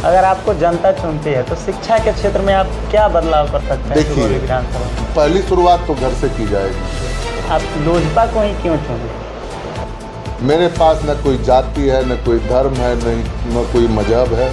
अगर आपको जनता चुनती है तो शिक्षा के क्षेत्र में आप क्या बदलाव कर सकते हैं? देखिए, विधानसभा में पहली शुरुआत तो घर से की जाएगी। आप लोजपा को ही क्यों चुने? मेरे पास न कोई जाति है, न कोई धर्म है, न कोई मजहब है।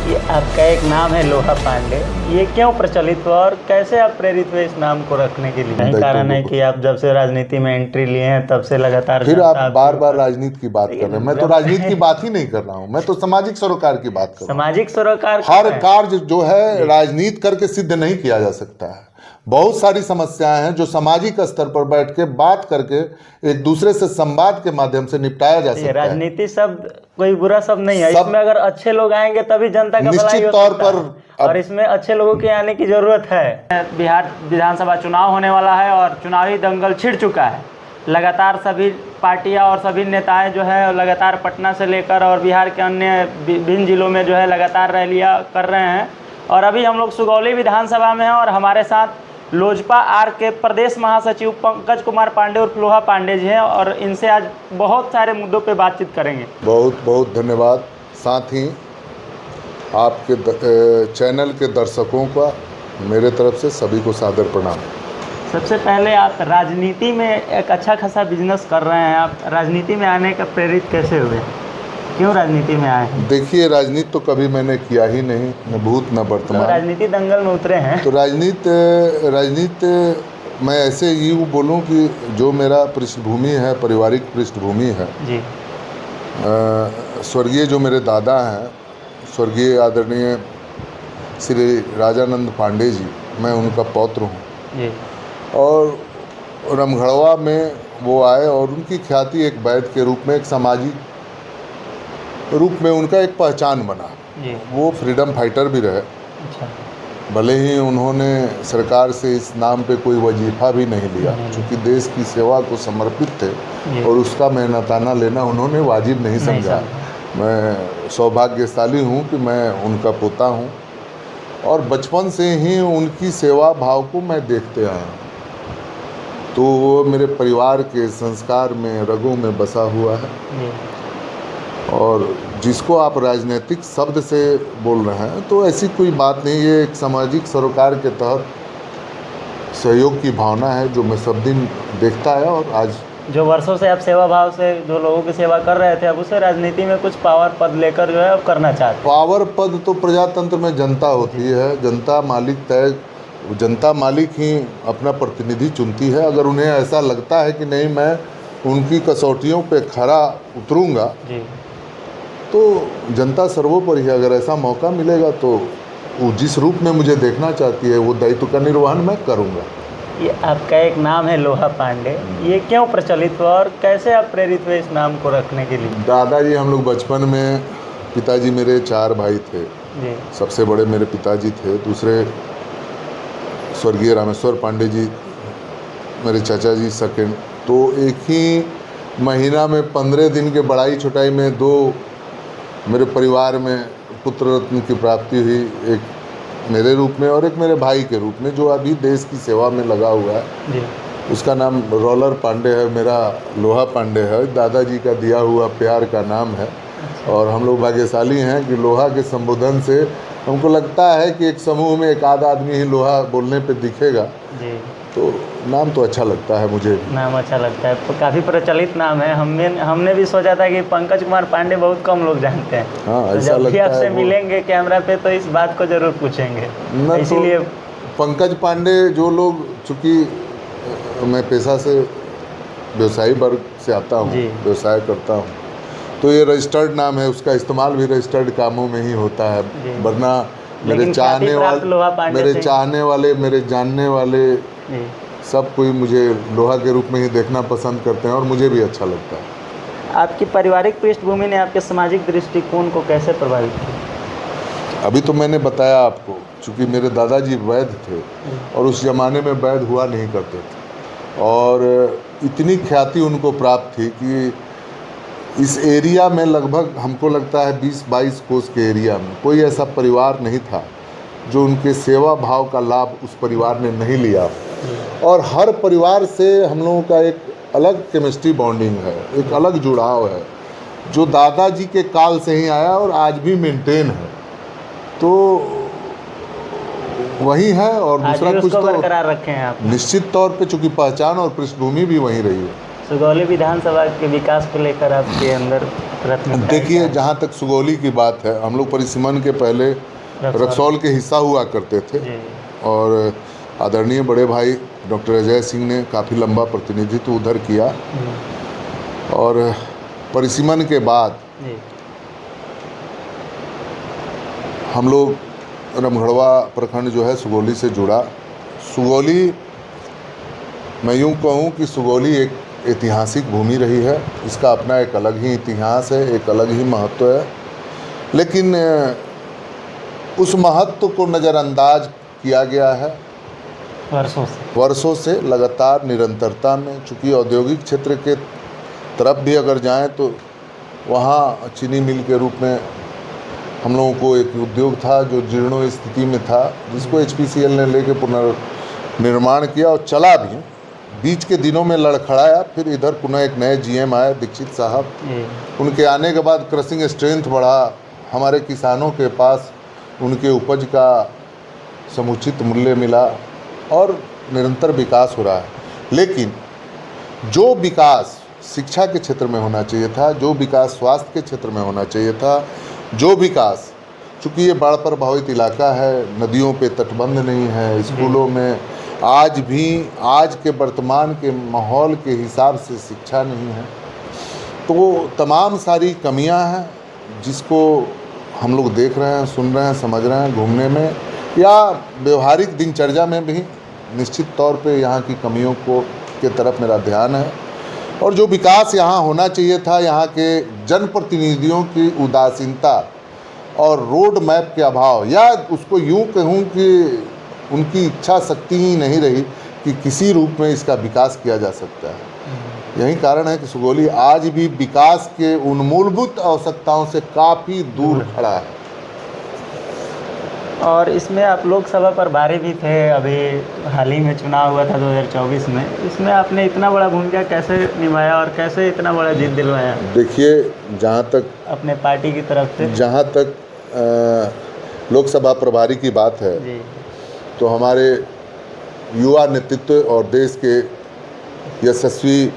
ये आपका एक नाम है लोहा पांडे, ये क्यों प्रचलित हुआ और कैसे आप प्रेरित हुए इस नाम को रखने के लिए? यही कारण है कि आप जब से राजनीति में एंट्री लिए हैं तब से लगातार फिर आप बार बार राजनीति की बात कर रहे हैं। मैं तो राजनीति की बात ही नहीं कर रहा हूँ, मैं तो सामाजिक सरोकार की बात कर रहा हूँ। सामाजिक सरोकार हर कार्य जो है राजनीति करके सिद्ध नहीं किया जा सकता है। बहुत सारी समस्याएं हैं जो सामाजिक स्तर पर बैठ के बात करके एक दूसरे से संवाद के माध्यम से निपटाया जा सकता है। राजनीति शब्द कोई बुरा शब्द नहीं है, इसमें अगर अच्छे लोग आएंगे तभी जनता का भलाई निश्चित हो तौर सकता है। और इसमें अच्छे लोगों के आने की जरूरत है। बिहार विधानसभा चुनाव होने वाला है और चुनावी दंगल छिड़ चुका है। लगातार सभी पार्टियां और सभी नेताएं जो है लगातार पटना से लेकर और बिहार के अन्य विभिन्न जिलों में जो है लगातार रैलियां कर रहे हैं। और अभी हम लोग सुगौली विधानसभा में हैं और हमारे साथ लोजपा आर के प्रदेश महासचिव पंकज कुमार पांडे और लोहा पांडे जी हैं और इनसे आज बहुत सारे मुद्दों पे बातचीत करेंगे। बहुत बहुत धन्यवाद। साथ ही आपके चैनल के दर्शकों का मेरे तरफ से सभी को सादर प्रणाम। सबसे पहले आप राजनीति में एक अच्छा खासा बिजनेस कर रहे हैं, आप राजनीति में आने का प्रेरित कैसे हुए, क्यों राजनीति में आए हैं? देखिए, राजनीति तो कभी मैंने किया ही नहीं, न भूत न वर्तमान। तो राजनीति दंगल में उतरे हैं। तो राजनीति मैं ऐसे यूँ बोलूँ कि जो मेरा पृष्ठभूमि है, पारिवारिक पृष्ठभूमि है जी। स्वर्गीय जो मेरे दादा हैं, स्वर्गीय आदरणीय श्री राजानंद पांडे जी, मैं उनका पौत्र हूँ जी। और रमघड़वा में वो आए और उनकी ख्याति एक वैद्य के रूप में, एक सामाजिक रूप में उनका एक पहचान बना। वो फ्रीडम फाइटर भी रहे। अच्छा। भले ही उन्होंने सरकार से इस नाम पे कोई वजीफा भी नहीं लिया, चूँकि देश की सेवा को समर्पित थे और उसका मेहनताना लेना उन्होंने वाजिब नहीं समझा। मैं सौभाग्यशाली हूँ कि मैं उनका पोता हूँ और बचपन से ही उनकी सेवा भाव को मैं देखते आया हूँ। तो वो मेरे परिवार के संस्कार में, रगों में बसा हुआ है। और जिसको आप राजनीतिक शब्द से बोल रहे हैं तो ऐसी कोई बात नहीं, ये एक सामाजिक सरोकार के तहत सहयोग की भावना है जो मैं सब दिन देखता है। और आज जो वर्षों से आप सेवा भाव से जो लोगों की सेवा कर रहे थे, अब उसे राजनीति में कुछ पावर पद लेकर जो है अब करना चाहते हैं। पावर पद तो प्रजातंत्र में जनता होती है, जनता मालिक तय, जनता मालिक ही अपना प्रतिनिधि चुनती है। अगर उन्हें ऐसा लगता है कि नहीं मैं उनकी कसौटियों पे खरा उतरूँगा तो जनता सर्वोपरि है। अगर ऐसा मौका मिलेगा तो वो जिस रूप में मुझे देखना चाहती है वो दायित्व का निर्वहन मैं करूँगा। ये आपका एक नाम है लोहा पांडे, ये क्यों प्रचलित हुआ और कैसे आप प्रेरित हुए इस नाम को रखने के लिए? दादाजी, हम लोग बचपन में, पिताजी मेरे 4 भाई थे जी। सबसे बड़े मेरे पिताजी थे, दूसरे स्वर्गीय रामेश्वर पांडे जी मेरे चाचा जी सेकंड। तो एक ही महीना में 15 दिन के बड़ाई छोटाई में 2 मेरे परिवार में पुत्र रत्न की प्राप्ति हुई, एक मेरे रूप में और एक मेरे भाई के रूप में जो अभी देश की सेवा में लगा हुआ है जी। उसका नाम रोलर पांडे है, मेरा लोहा पांडे है। दादाजी का दिया हुआ प्यार का नाम है। और हम लोग भाग्यशाली हैं कि लोहा के संबोधन से हमको लगता है कि एक समूह में एक आध आदमी ही लोहा बोलने पे दिखेगा जी। तो नाम तो अच्छा लगता है मुझे। नाम अच्छा लगता है, तो काफ़ी प्रचलित नाम है। हमने भी सोचा था कि पंकज कुमार पांडे बहुत कम लोग जानते हैं। हाँ, तो ऐसा जब भी लगता आपसे है मिलेंगे कैमरा पे तो इस बात को जरूर पूछेंगे। इसीलिए तो पंकज पांडे जो लोग, चूँकि मैं पेशा से व्यवसायी वर्ग से आता हूँ, व्यवसाय करता हूँ, तो ये रजिस्टर्ड नाम है, उसका इस्तेमाल भी रजिस्टर्ड कामों में ही होता है। वरना मेरे चाहने वाले, मेरे जानने वाले सब कोई मुझे लोहा के रूप में ही देखना पसंद करते हैं और मुझे भी अच्छा लगता है। आपकी पारिवारिक पृष्ठभूमि ने आपके सामाजिक दृष्टिकोण को कैसे प्रभावित किया? अभी तो मैंने बताया आपको, चूँकि मेरे दादाजी वैद्य थे और उस ज़माने में वैद्य हुआ नहीं करते थे और इतनी ख्याति उनको प्राप्त थी कि इस एरिया में लगभग हमको लगता है 20-22 कोस के एरिया में कोई ऐसा परिवार नहीं था जो उनके सेवा भाव का लाभ उस परिवार ने नहीं लिया। और हर परिवार से हम लोगों का एक अलग केमिस्ट्री बॉन्डिंग है, एक अलग जुड़ाव है जो दादाजी के काल से ही आया और आज भी मेंटेन है। तो वही है। और आज दूसरा भी कुछ उसको तो बरकरार रखे हैं आप। निश्चित तौर पे चूंकि पहचान और पृष्ठभूमि भी वहीं रही है। सुगौली विधानसभा के विकास को लेकर आपके अंदर प्राथमिकता देखिए, क्या है? जहाँ तक सुगौली की बात है, हम लोग परिसीमन के पहले रक्सौल के हिस्सा हुआ करते थे। जी और आदरणीय बड़े भाई डॉक्टर अजय सिंह ने काफ़ी लंबा प्रतिनिधित्व उधर किया। और परिसीमन के बाद जी हम लोग रमगढ़वा प्रखंड जो है सुगौली से जुड़ा। सुगौली, मैं यूँ कहूँ कि सुगौली एक ऐतिहासिक भूमि रही है। इसका अपना एक अलग ही इतिहास है, एक अलग ही महत्व है। लेकिन उस महत्व को नज़रअंदाज किया गया है वर्षों से लगातार निरंतरता में। चूँकि औद्योगिक क्षेत्र के तरफ भी अगर जाएं तो वहाँ चीनी मिल के रूप में हम लोगों को एक उद्योग था जो जीर्णों स्थिति में था, जिसको HPCL ने लेके पुनर्निर्माण किया और चला भी। बीच के दिनों में लड़खड़ाया, फिर इधर पुनः एक नए GM आए दीक्षित साहब। उनके आने के बाद क्रसिंग स्ट्रेंथ बढ़ा, हमारे किसानों के पास उनके उपज का समुचित मूल्य मिला और निरंतर विकास हो रहा है। लेकिन जो विकास शिक्षा के क्षेत्र में होना चाहिए था, जो विकास स्वास्थ्य के क्षेत्र में होना चाहिए था, जो विकास, चूँकि ये बाढ़ प्रभावित इलाका है, नदियों पे तटबंध नहीं है, स्कूलों में आज भी आज के वर्तमान के माहौल के हिसाब से शिक्षा नहीं है, तो तमाम सारी कमियां हैं जिसको हम लोग देख रहे हैं, सुन रहे हैं, समझ रहे हैं। घूमने में या व्यवहारिक दिनचर्या में भी निश्चित तौर पे यहाँ की कमियों के तरफ मेरा ध्यान है। और जो विकास यहाँ होना चाहिए था, यहाँ के जनप्रतिनिधियों की उदासीनता और रोड मैप के अभाव, या उसको यूँ कहूँ कि उनकी इच्छा शक्ति ही नहीं रही कि किसी रूप में इसका विकास किया जा सकता है। यही कारण है कि सुगौली आज भी विकास के उन मूलभूत आवश्यकताओं से काफ़ी दूर खड़ा है। और इसमें आप लोकसभा प्रभारी भी थे, अभी हाल ही में चुनाव हुआ था 2024 में। इसमें आपने इतना बड़ा भूमिका कैसे निभाया और कैसे इतना बड़ा जीत दिलवाया? देखिए, जहाँ तक अपने पार्टी की तरफ से, जहाँ तक लोकसभा प्रभारी की बात है जी, तो हमारे युवा नेतृत्व और देश के यशस्वी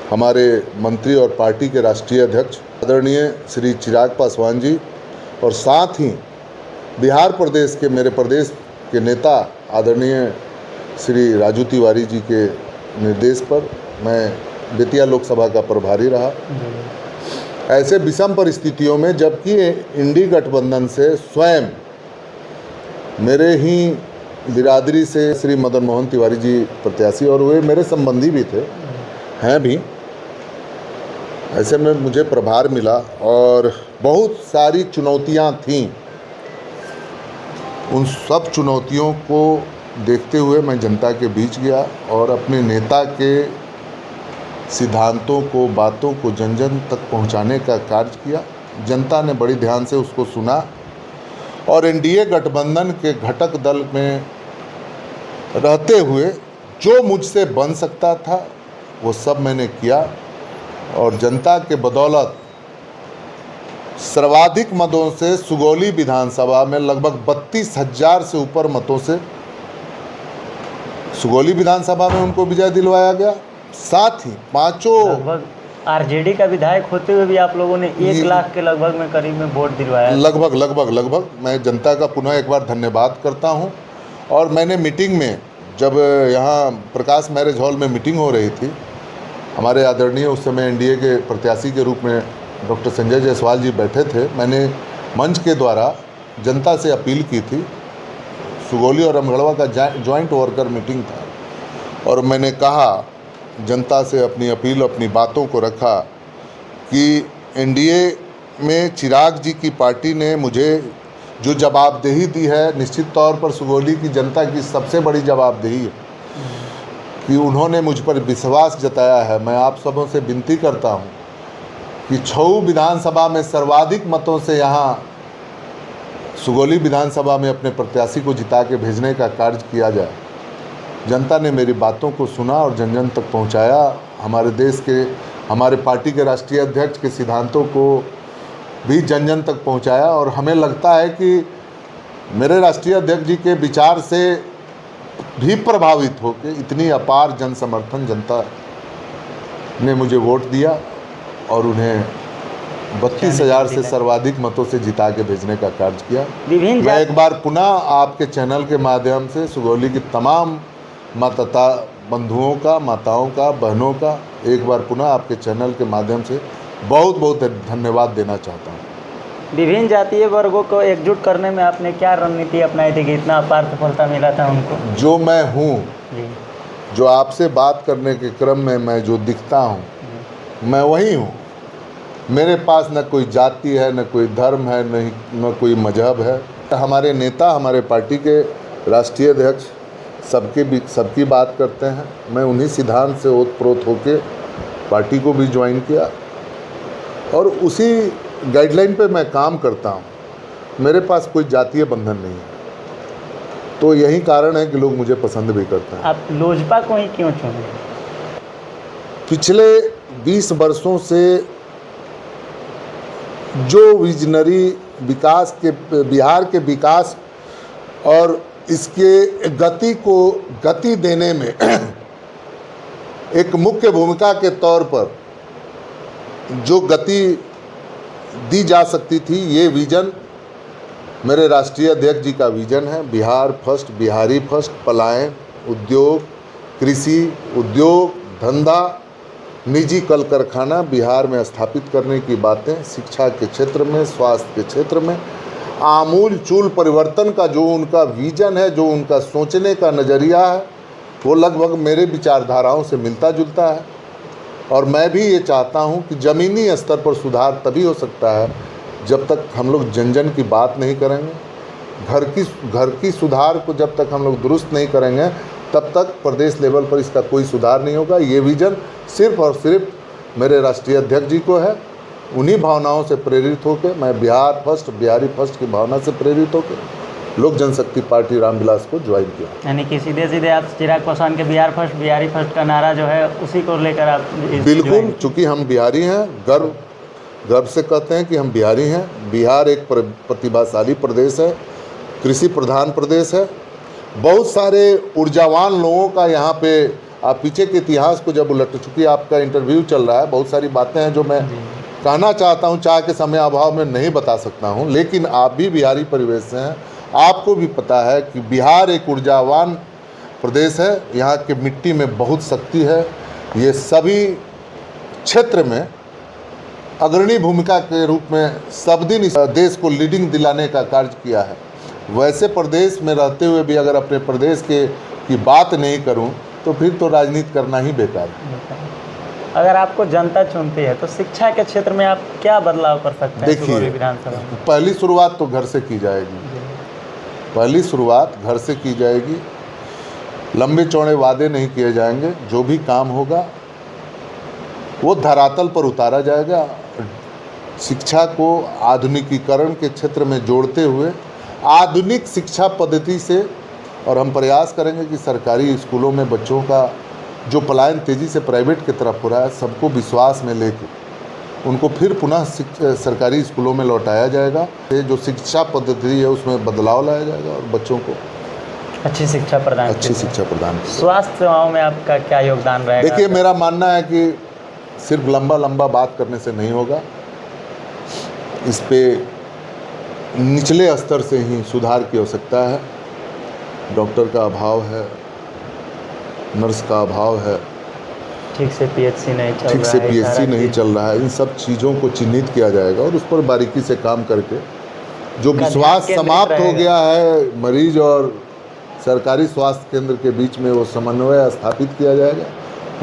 हमारे मंत्री और पार्टी के राष्ट्रीय अध्यक्ष आदरणीय श्री चिराग पासवान जी, और साथ ही बिहार प्रदेश के मेरे प्रदेश के नेता आदरणीय श्री राजू तिवारी जी के निर्देश पर मैं बेतिया लोकसभा का प्रभारी रहा। ऐसे विषम परिस्थितियों में, जबकि इंडी गठबंधन से स्वयं मेरे ही बिरादरी से श्री मदन मोहन तिवारी जी प्रत्याशी, और वे मेरे संबंधी भी थे, हैं भी, ऐसे में मुझे प्रभार मिला और बहुत सारी चुनौतियां थीं। उन सब चुनौतियों को देखते हुए मैं जनता के बीच गया और अपने नेता के सिद्धांतों को, बातों को जन जन तक पहुंचाने का कार्य किया। जनता ने बड़ी ध्यान से उसको सुना और एनडीए गठबंधन के घटक दल में रहते हुए जो मुझसे बन सकता था वो सब मैंने किया, और जनता के बदौलत सर्वाधिक मतों से सुगौली विधानसभा में लगभग 32,000 से ऊपर मतों से सुगौली विधानसभा में उनको विजय दिलवाया गया। साथ ही पांचों लगभग आरजेडी का विधायक होते हुए भी आप लोगों ने 1 लाख के लगभग में करीब में वोट दिलवाया। लगभग मैं जनता का पुनः एक बार धन्यवाद करता हूं। और मैंने मीटिंग में, जब यहाँ प्रकाश मैरिज हॉल में मीटिंग हो रही थी, हमारे आदरणीय उस समय एनडीए के प्रत्याशी के रूप में डॉक्टर संजय जायसवाल जी बैठे थे, मैंने मंच के द्वारा जनता से अपील की थी। सुगौली और रमगढ़वा का जॉइंट वर्कर मीटिंग था और मैंने कहा जनता से अपनी अपील, अपनी बातों को रखा कि एनडीए में चिराग जी की पार्टी ने मुझे जो जवाबदेही दी है, निश्चित तौर पर सुगौली की जनता की सबसे बड़ी जवाबदेही है कि उन्होंने मुझ पर विश्वास जताया है। मैं आप सबों से विनती करता हूं कि छऊ विधानसभा में सर्वाधिक मतों से यहाँ सुगौली विधानसभा में अपने प्रत्याशी को जिता के भेजने का कार्य किया जाए। जनता ने मेरी बातों को सुना और जन जन तक पहुँचाया। हमारे देश के, हमारे पार्टी के राष्ट्रीय अध्यक्ष के सिद्धांतों को भी जन जन तक पहुँचाया। और हमें लगता है कि मेरे राष्ट्रीय अध्यक्ष जी के विचार से भी प्रभावित होकर इतनी अपार जन समर्थन जनता ने मुझे वोट दिया और उन्हें 32,000 से सर्वाधिक मतों से जिता के भेजने का कार्य किया। मैं एक बार पुनः आपके चैनल के माध्यम से सुगौली की तमाम मतदाता बंधुओं का, माताओं का, बहनों का एक बार पुनः आपके चैनल के माध्यम से बहुत बहुत धन्यवाद देना चाहता हूँ। विभिन्न जातीय वर्गों को एकजुट करने में आपने क्या रणनीति अपनाई थी कि इतना अपार सफलता मिला था उनको? जो मैं हूँ, जो आपसे बात करने के क्रम में मैं जो दिखता हूँ, मैं वही हूँ। मेरे पास न कोई जाति है, न कोई धर्म है, न कोई मजहब है। हमारे नेता, हमारे पार्टी के राष्ट्रीय अध्यक्ष सबकी बात करते हैं। मैं उन्हीं सिद्धांत से ओतप्रोत होकर पार्टी को भी ज्वाइन किया और उसी गाइडलाइन पे मैं काम करता हूँ। मेरे पास कोई जातीय बंधन नहीं है, तो यही कारण है कि लोग मुझे पसंद भी करते हैं। आप लोजपा को ही क्यों चुने? पिछले 20 वर्षों से जो विजनरी विकास के, बिहार के विकास और इसके गति को गति देने में एक मुख्य भूमिका के तौर पर जो गति दी जा सकती थी, ये विजन मेरे राष्ट्रीय अध्यक्ष जी का विजन है। बिहार फर्स्ट, बिहारी फर्स्ट, पलायन, उद्योग, कृषि, उद्योग, धंधा, निजी कल कारखाना बिहार में स्थापित करने की बातें, शिक्षा के क्षेत्र में, स्वास्थ्य के क्षेत्र में आमूल चूल परिवर्तन का जो उनका विजन है, जो उनका सोचने का नज़रिया है, वो लगभग मेरे विचारधाराओं से मिलता जुलता है। और मैं भी ये चाहता हूँ कि ज़मीनी स्तर पर सुधार तभी हो सकता है जब तक हम लोग जन जन की बात नहीं करेंगे। घर की सुधार को जब तक हम लोग दुरुस्त नहीं करेंगे तब तक प्रदेश लेवल पर इसका कोई सुधार नहीं होगा। ये विजन सिर्फ और सिर्फ मेरे राष्ट्रीय अध्यक्ष जी को है। उन्हीं भावनाओं से प्रेरित होकर मैं बिहार फर्स्ट, बिहारी फर्स्ट की भावना से प्रेरित होकर लोक जनशक्ति पार्टी रामविलास को ज्वाइन किया। यानी कि सीधे सीधे आप चिराग पासवान के बिहार फर्स्ट, बिहारी फर्स्ट का नारा जो है उसी को लेकर आप? बिल्कुल, चूँकि हम बिहारी हैं, गर्व से कहते हैं कि हम बिहारी हैं। बिहार एक प्रतिभाशाली प्रदेश है, कृषि प्रधान प्रदेश है। बहुत सारे ऊर्जावान लोगों का यहाँ पे, आप पीछे के इतिहास को जब उलट, चूँकि आपका इंटरव्यू चल रहा है, बहुत सारी बातें हैं जो मैं कहना चाहता हूँ, चाह के समय अभाव में नहीं बता सकता हूँ। लेकिन आप भी बिहारी परिवेश से हैं, आपको भी पता है कि बिहार एक ऊर्जावान प्रदेश है। यहाँ की मिट्टी में बहुत शक्ति है। ये सभी क्षेत्र में अग्रणी भूमिका के रूप में सब दिन इस देश को लीडिंग दिलाने का कार्य किया है। वैसे प्रदेश में रहते हुए भी अगर अपने प्रदेश की बात नहीं करूं तो फिर तो राजनीति करना ही बेकार है। अगर आपको जनता चुनती है तो शिक्षा के क्षेत्र में आप क्या बदलाव कर सकते हैं? देखिए, विधानसभा में पहली शुरुआत तो घर से की जाएगी। पहली शुरुआत घर से की जाएगी। लंबे चौड़े वादे नहीं किए जाएंगे। जो भी काम होगा वो धरातल पर उतारा जाएगा। शिक्षा को आधुनिकीकरण के क्षेत्र में जोड़ते हुए आधुनिक शिक्षा पद्धति से, और हम प्रयास करेंगे कि सरकारी स्कूलों में बच्चों का जो पलायन तेज़ी से प्राइवेट की तरफ हो रहा है, सबको विश्वास में लेकर उनको फिर पुनः सरकारी स्कूलों में लौटाया जाएगा। जो शिक्षा पद्धति है उसमें बदलाव लाया जाएगा और बच्चों को अच्छी शिक्षा प्रदान स्वास्थ्य सेवाओं में आपका क्या योगदान रहेगा? देखिए, मेरा मानना है कि सिर्फ लंबा बात करने से नहीं होगा। इस पे निचले स्तर से ही सुधार की आवश्यकता है। डॉक्टर का अभाव है, नर्स का अभाव है, ठीक से पीएचसी नहीं चल रहा है। इन सब चीज़ों को चिन्हित किया जाएगा और उस पर बारीकी से काम करके जो विश्वास समाप्त हो गया है मरीज और सरकारी स्वास्थ्य केंद्र के बीच में, वो समन्वय स्थापित किया जाएगा।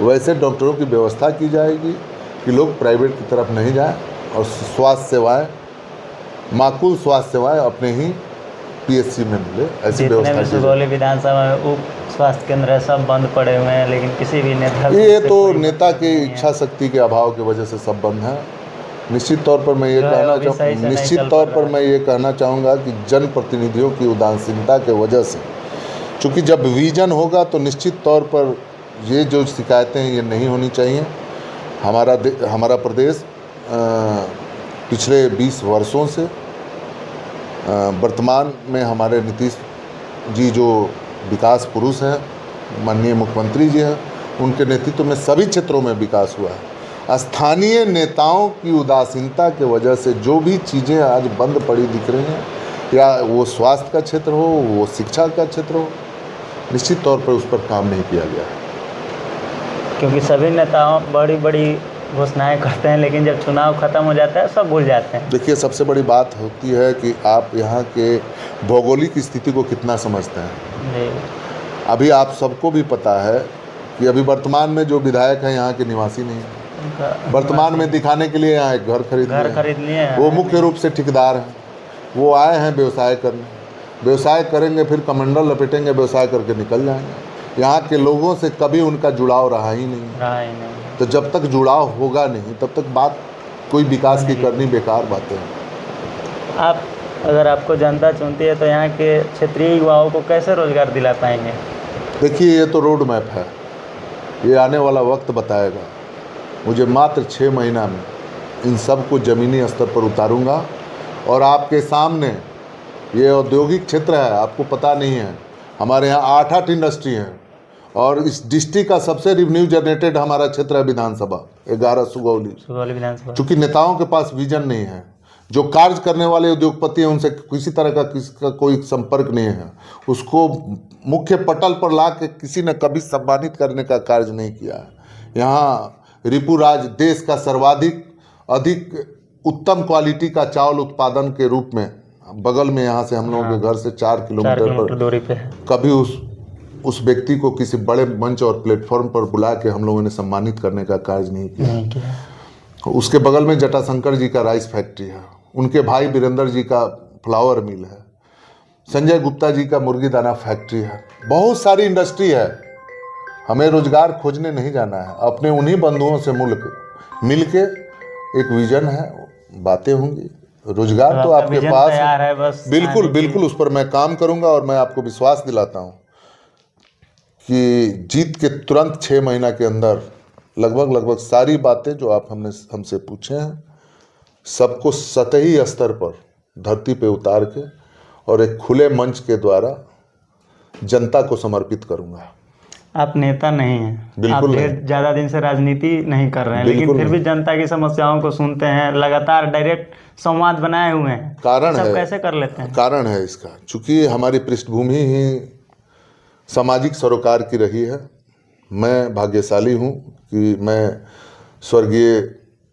वैसे डॉक्टरों की व्यवस्था की जाएगी कि लोग प्राइवेट की तरफ नहीं जाएं और स्वास्थ्य सेवाएं, माकूल स्वास्थ्य सेवाएं अपने ही पीएचसी में मिले, ऐसी व्यवस्था। सुगौली विधानसभा में उप स्वास्थ्य केंद्र सब बंद पड़े हुए हैं, लेकिन किसी भी नेता, ये तो नेता की इच्छा शक्ति के अभाव की वजह से सब बंद है। निश्चित तौर पर मैं ये कहना चाहूँगा कि जनप्रतिनिधियों की उदासीनता के वजह से, चूँकि जब विजन होगा तो निश्चित तौर पर ये जो शिकायतें हैं ये नहीं होनी चाहिए। हमारा प्रदेश पिछले 20 वर्षों से वर्तमान में हमारे नीतीश जी जो विकास पुरुष हैं, माननीय मुख्यमंत्री जी हैं, उनके नेतृत्व में सभी क्षेत्रों में विकास हुआ है। स्थानीय नेताओं की उदासीनता की वजह से जो भी चीज़ें आज बंद पड़ी दिख रही हैं, या वो स्वास्थ्य का क्षेत्र हो, वो शिक्षा का क्षेत्र हो, निश्चित तौर पर उस पर काम नहीं किया गया है। क्योंकि सभी नेताओं बड़ी बड़ी घोषणाएं करते हैं, लेकिन जब चुनाव खत्म हो जाता है सब भूल जाते हैं। देखिए, सबसे बड़ी बात होती है कि आप यहाँ के भौगोलिक स्थिति को कितना समझते हैं। जी। अभी आप सबको भी पता है कि अभी वर्तमान में जो विधायक हैं यहाँ के निवासी नहीं हैं। वर्तमान में दिखाने के लिए यहाँ एक घर खरीद लिए हैं। वो मुख्य रूप से ठेकेदार हैं। वो आए हैं व्यवसाय करने, व्यवसाय करेंगे, फिर कमंडल लपेटेंगे, व्यवसाय करके निकल जाएंगे। यहाँ के लोगों से कभी उनका जुड़ाव रहा ही नहीं। तो जब तक जुड़ाव होगा नहीं, तब तक बात कोई विकास की करनी बेकार बातें हैं। आप अगर आपको जनता चुनती है तो यहाँ के क्षेत्रीय युवाओं को कैसे रोजगार दिला पाएंगे? देखिए, ये तो रोड मैप है, ये आने वाला वक्त बताएगा। मुझे मात्र 6 महीना में इन सब को ज़मीनी स्तर पर उतारूंगा और आपके सामने ये औद्योगिक क्षेत्र है, आपको पता नहीं है, हमारे यहाँ 8 इंडस्ट्री हैं और इस डिस्ट्रिक्ट का सबसे रेवेन्यू जनरेटेड हमारा क्षेत्र है विधानसभा 11 सुगौली विधानसभा। चूँकि नेताओं के पास विजन नहीं है, जो कार्य करने वाले उद्योगपति हैं उनसे किसी तरह का कोई संपर्क नहीं है, उसको मुख्य पटल पर ला के किसी ने कभी सम्मानित करने का कार्य नहीं किया है। यहाँ रिपुराज देश का अधिक उत्तम क्वालिटी का चावल उत्पादन के रूप में बगल में यहाँ से हम लोगों के घर से 4 किलोमीटर पर दूरी पे है। कभी उस व्यक्ति को किसी बड़े मंच और प्लेटफॉर्म पर बुला के हम लोगों ने सम्मानित करने का कार्य नहीं किया। उसके बगल में जटाशंकर जी का राइस फैक्ट्री है, उनके भाई वीरेंद्र जी का फ्लावर मिल है, संजय गुप्ता जी का मुर्गी दाना फैक्ट्री है, बहुत सारी इंडस्ट्री है। हमें रोजगार खोजने नहीं जाना है, अपने उन्हीं बंधुओं से मिल के एक विजन है, बातें होंगी। रोजगार तो आपके पास है, बस बिल्कुल उस पर मैं काम करूंगा और मैं आपको विश्वास दिलाता हूं कि जीत के तुरंत 6 महीना के अंदर लगभग सारी बातें जो आप हमसे पूछे हैं सबको सतही स्तर पर धरती पे उतार के और एक खुले मंच के द्वारा जनता को समर्पित करूंगा। आप नेता नहीं हैं, बिल्कुल आप ज़्यादा दिन से राजनीति नहीं कर रहे हैं, लेकिन फिर भी जनता की समस्याओं को सुनते हैं, लगातार डायरेक्ट संवाद बनाए हुए हैं। कारण है, कैसे कर लेते हैं? कारण है इसका, चूंकि हमारी पृष्ठभूमि ही सामाजिक सरोकार की रही है। मैं भाग्यशाली हूँ कि मैं स्वर्गीय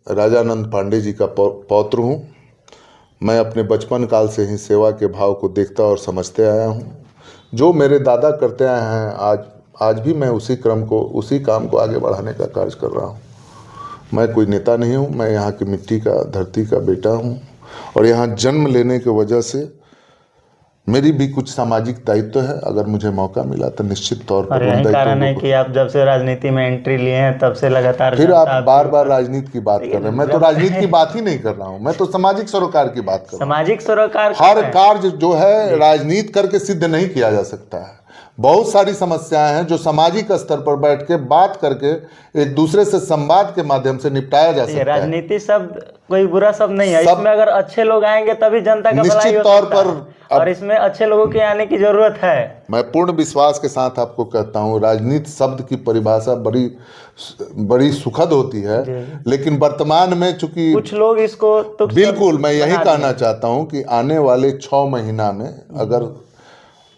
राजानंद पांडे जी का पौत्र हूँ। मैं अपने बचपन काल से ही सेवा के भाव को देखता और समझते आया हूँ। जो मेरे दादा करते आए हैं, आज भी मैं उसी काम को आगे बढ़ाने का कार्य कर रहा हूँ। मैं कोई नेता नहीं हूँ, मैं यहाँ की मिट्टी का, धरती का बेटा हूँ और यहाँ जन्म लेने की वजह से मेरी भी कुछ सामाजिक दायित्व है। अगर मुझे मौका मिला तो निश्चित तौर पर यही कारण है कि आप जब से राजनीति में एंट्री लिए हैं तब से लगातार फिर आप बार राजनीति की बात कर रहे हैं। मैं तो राजनीति की बात ही नहीं कर रहा हूँ, मैं तो सामाजिक सरोकार की बात कर रहा हूँ। सामाजिक सरोकार हर कार्य जो है राजनीति करके सिद्ध नहीं किया जा सकता है। बहुत सारी समस्याएं हैं जो सामाजिक स्तर पर बैठ के बात करके एक दूसरे से संवाद के माध्यम से निपटाया जा सकता है। राजनीति शब्द कोई बुरा शब्द नहीं है, इसमें अगर अच्छे लोग आएंगे तभी जनता का भलाई हो सकता है। निश्चित तौर पर और इसमें अच्छे लोगों के आने की जरूरत है। मैं पूर्ण विश्वास के साथ आपको कहता हूँ, राजनीति शब्द की परिभाषा बड़ी सुखद होती है, लेकिन वर्तमान में चूंकि कुछ लोग इसको तो बिल्कुल मैं यही कहना चाहता हूँ कि आने वाले 6 महीना में अगर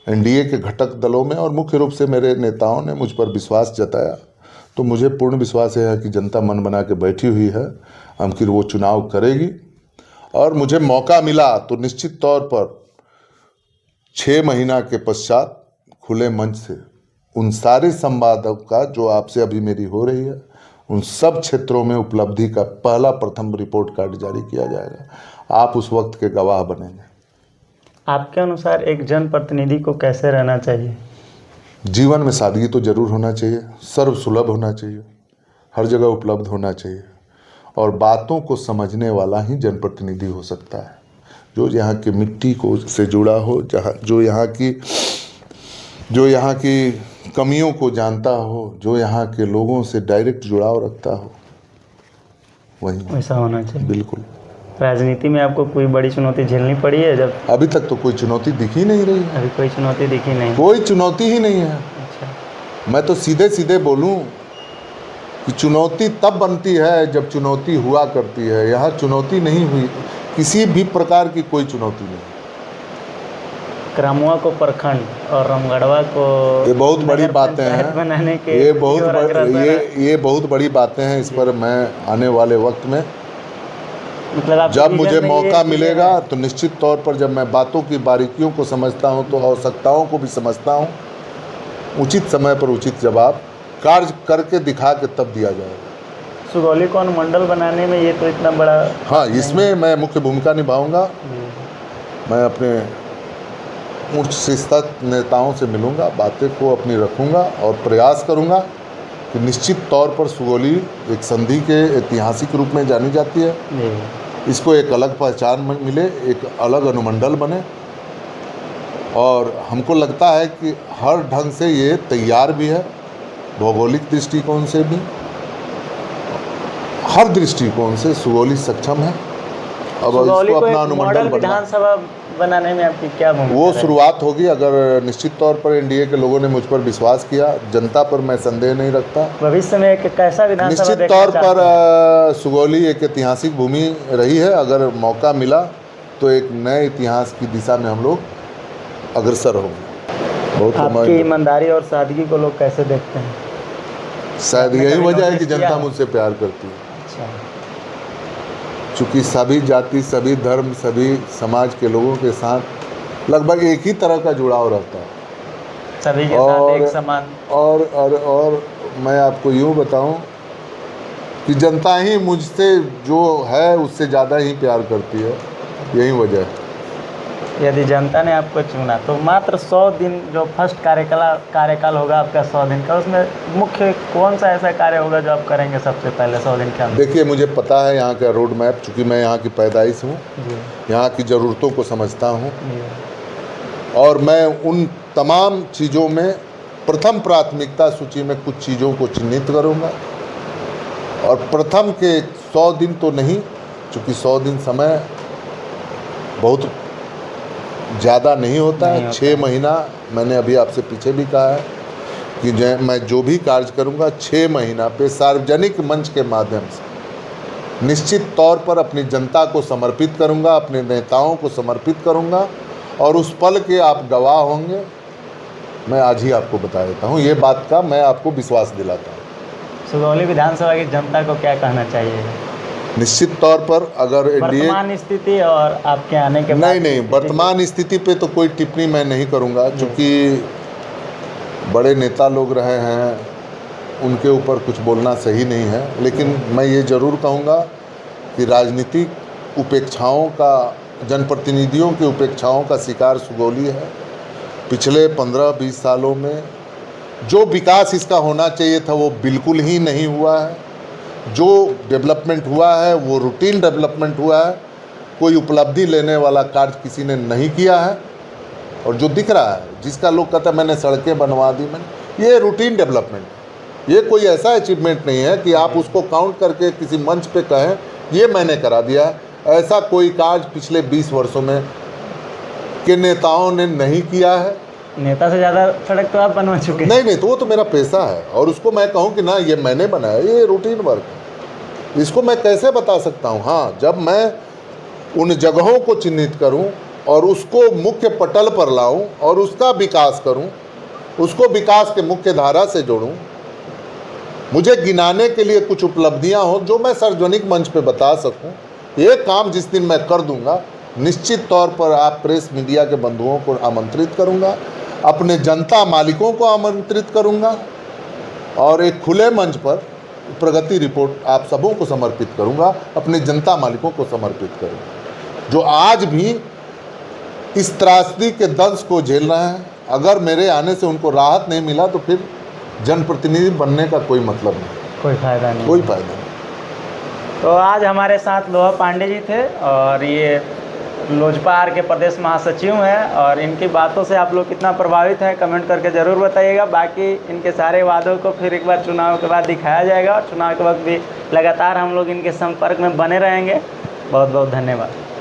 एनडीए के घटक दलों में और मुख्य रूप से मेरे नेताओं ने मुझ पर विश्वास जताया तो मुझे पूर्ण विश्वास है कि जनता मन बना के बैठी हुई है। हम फिर वो चुनाव करेगी और मुझे मौका मिला तो निश्चित तौर पर 6 महीना के पश्चात खुले मंच से उन सारे संवादों का जो आपसे अभी मेरी हो रही है, उन सब क्षेत्रों में उपलब्धि का प्रथम रिपोर्ट कार्ड जारी किया जाएगा। आप उस वक्त के गवाह बनेंगे। आपके अनुसार एक जनप्रतिनिधि को कैसे रहना चाहिए? जीवन में सादगी तो जरूर होना चाहिए, सर्व सुलभ होना चाहिए, हर जगह उपलब्ध होना चाहिए और बातों को समझने वाला ही जनप्रतिनिधि हो सकता है, जो यहाँ की मिट्टी को से जुड़ा हो, जो यहाँ की कमियों को जानता हो, जो यहाँ के लोगों से डायरेक्ट जुड़ाव रखता हो, वही ऐसा होना चाहिए। बिल्कुल। राजनीति में आपको कोई बड़ी चुनौती झेलनी पड़ी है जब? अभी तक तो कोई चुनौती दिखी नहीं रही है। अभी कोई चुनौती दिखी नहीं? कोई चुनौती ही नहीं है। अच्छा। मैं तो सीधे सीधे बोलूं कि चुनौती तब बनती है जब चुनौती हुआ करती है। यहाँ चुनौती नहीं हुई, किसी भी प्रकार की कोई चुनौती नहीं। क्रामुआ को प्रखंड और रामगढ़वा को ये बहुत बड़ी नगर बातें पंचायत हैं। बनाने के ये बहुत और अग्रसर है। ये बहुत बड़ी बातें हैं। इस पर मैं आने वाले वक्त में मतलब आप जब मुझे मौका मिलेगा तो निश्चित तौर पर, जब मैं बातों की बारीकियों को समझता हूँ तो आवश्यकताओं को भी समझता हूँ, उचित समय पर उचित जवाब कार्य करके दिखा के तब दिया जाएगा। सुगौली को अनुमंडल बनाने में ये तो इतना बड़ा, हाँ, इसमें मैं मुख्य भूमिका निभाऊंगा। मैं अपने उच्च शिष्ट नेताओं से मिलूंगा, बातें को अपनी रखूंगा और प्रयास करूंगा कि निश्चित तौर पर सुगौली एक संधि के ऐतिहासिक रूप में जानी जाती है। इसको एक अलग पहचान मिले, एक अलग अनुमंडल बने, और हमको लगता है कि हर ढंग से ये तैयार भी है, भौगोलिक दृष्टिकोण से भी, हर दृष्टिकोण से सुगौली सक्षम है। अब इसको अपना अनुमंडल विधानसभा बनाने में आपकी क्या भूमिका? वो शुरुआत होगी अगर निश्चित तौर पर एनडीए के लोगों ने मुझ पर विश्वास किया। जनता पर मैं संदेह नहीं रखता। भविष्य में एक कैसा विधानसभा निश्चित तौर पर सुगौली एक ऐतिहासिक भूमि रही है। अगर मौका मिला तो एक नए इतिहास की दिशा में हम लोग अग्रसर होंगे। बहुत आपकी ईमानदारी और सादगी को लोग कैसे देखते हैं? शायद यही वजह है कि जनता मुझसे प्यार करती है। चूँकि सभी जाति, सभी धर्म, सभी समाज के लोगों के साथ लगभग एक ही तरह का जुड़ाव रहता है, सभी के साथ एक समान। और मैं आपको यूँ बताऊं कि जनता ही मुझसे जो है उससे ज़्यादा ही प्यार करती है। यही वजह है। यदि जनता ने आपको चुना तो मात्र 100 दिन जो फर्स्ट कार्यकाल होगा आपका 100 दिन का, उसमें मुख्य कौन सा ऐसा कार्य होगा जो आप करेंगे सबसे पहले 100 दिन के अंदर? देखिए, मुझे पता है यहाँ का रोड मैप, चूँकि मैं यहाँ की पैदाइश हूँ, यहाँ की ज़रूरतों को समझता हूँ, और मैं उन तमाम चीज़ों में प्रथम प्राथमिकता सूची में कुछ चीज़ों को चिन्हित करूँगा। और प्रथम के 100 दिन तो नहीं, चूँकि 100 दिन समय बहुत ज़्यादा नहीं होता है। 6 महीना, मैंने अभी आपसे पीछे भी कहा है कि मैं जो भी कार्य करूँगा 6 महीना पे सार्वजनिक मंच के माध्यम से निश्चित तौर पर अपनी जनता को समर्पित करूँगा, अपने नेताओं को समर्पित करूँगा, और उस पल के आप गवाह होंगे। मैं आज ही आपको बता देता हूँ, ये बात का मैं आपको विश्वास दिलाता हूँ। सुगौली विधानसभा की जनता को क्या कहना चाहिए? निश्चित तौर पर अगर एनडीए वर्तमान स्थिति और आपके आने के बाद नहीं, वर्तमान स्थिति पे तो कोई टिप्पणी मैं नहीं करूँगा, क्योंकि बड़े नेता लोग रहे हैं, उनके ऊपर कुछ बोलना सही नहीं है। लेकिन मैं ये ज़रूर कहूँगा कि राजनीतिक उपेक्षाओं का, जनप्रतिनिधियों की उपेक्षाओं का शिकार सुगौली है। पिछले 15-20 सालों में जो विकास इसका होना चाहिए था वो बिल्कुल ही नहीं हुआ है। जो डेवलपमेंट हुआ है वो रूटीन डेवलपमेंट हुआ है, कोई उपलब्धि लेने वाला कार्य किसी ने नहीं किया है। और जो दिख रहा है, जिसका लोग कहते हैं मैंने सड़कें बनवा दी, ये रूटीन डेवलपमेंट, ये कोई ऐसा अचीवमेंट नहीं है कि आप उसको काउंट करके किसी मंच पे कहें ये मैंने करा दिया है। ऐसा कोई कार्य पिछले 20 वर्षों में के नेताओं ने नहीं किया है। नेता से ज़्यादा सड़क तो आप बनवा चुके हैं। नहीं, तो वो तो मेरा पैसा है, और उसको मैं कहूँ कि ना ये मैंने बनाया, ये रूटीन वर्क है, इसको मैं कैसे बता सकता हूँ? हाँ, जब मैं उन जगहों को चिन्हित करूँ और उसको मुख्य पटल पर लाऊं और उसका विकास करूं, उसको विकास के मुख्य धारा से जोड़ूं, मुझे गिनाने के लिए कुछ उपलब्धियां हो जो मैं सार्वजनिक मंच पे बता सकूं, ये काम जिस दिन मैं कर दूंगा, निश्चित तौर पर आप प्रेस मीडिया के बंधुओं को आमंत्रित करूंगा, अपने जनता मालिकों को आमंत्रित करूंगा, और एक खुले मंच पर प्रगति रिपोर्ट आप सबों को समर्पित करूंगा, अपने जनता मालिकों को समर्पित करूंगा, जो आज भी इस त्रासदी के दंश को झेल रहे हैं। अगर मेरे आने से उनको राहत नहीं मिला तो फिर जनप्रतिनिधि बनने का कोई मतलब नहीं, कोई फ़ायदा नहीं, कोई फ़ायदा नहीं। तो आज हमारे साथ लोहा पांडे जी थे, और ये लोजपा आर के प्रदेश महासचिव हैं, और इनकी बातों से आप लोग कितना प्रभावित हैं कमेंट करके ज़रूर बताइएगा। बाकी इनके सारे वादों को फिर एक बार चुनाव के बाद दिखाया जाएगा, और चुनाव के वक्त भी लगातार हम लोग इनके संपर्क में बने रहेंगे। बहुत बहुत धन्यवाद।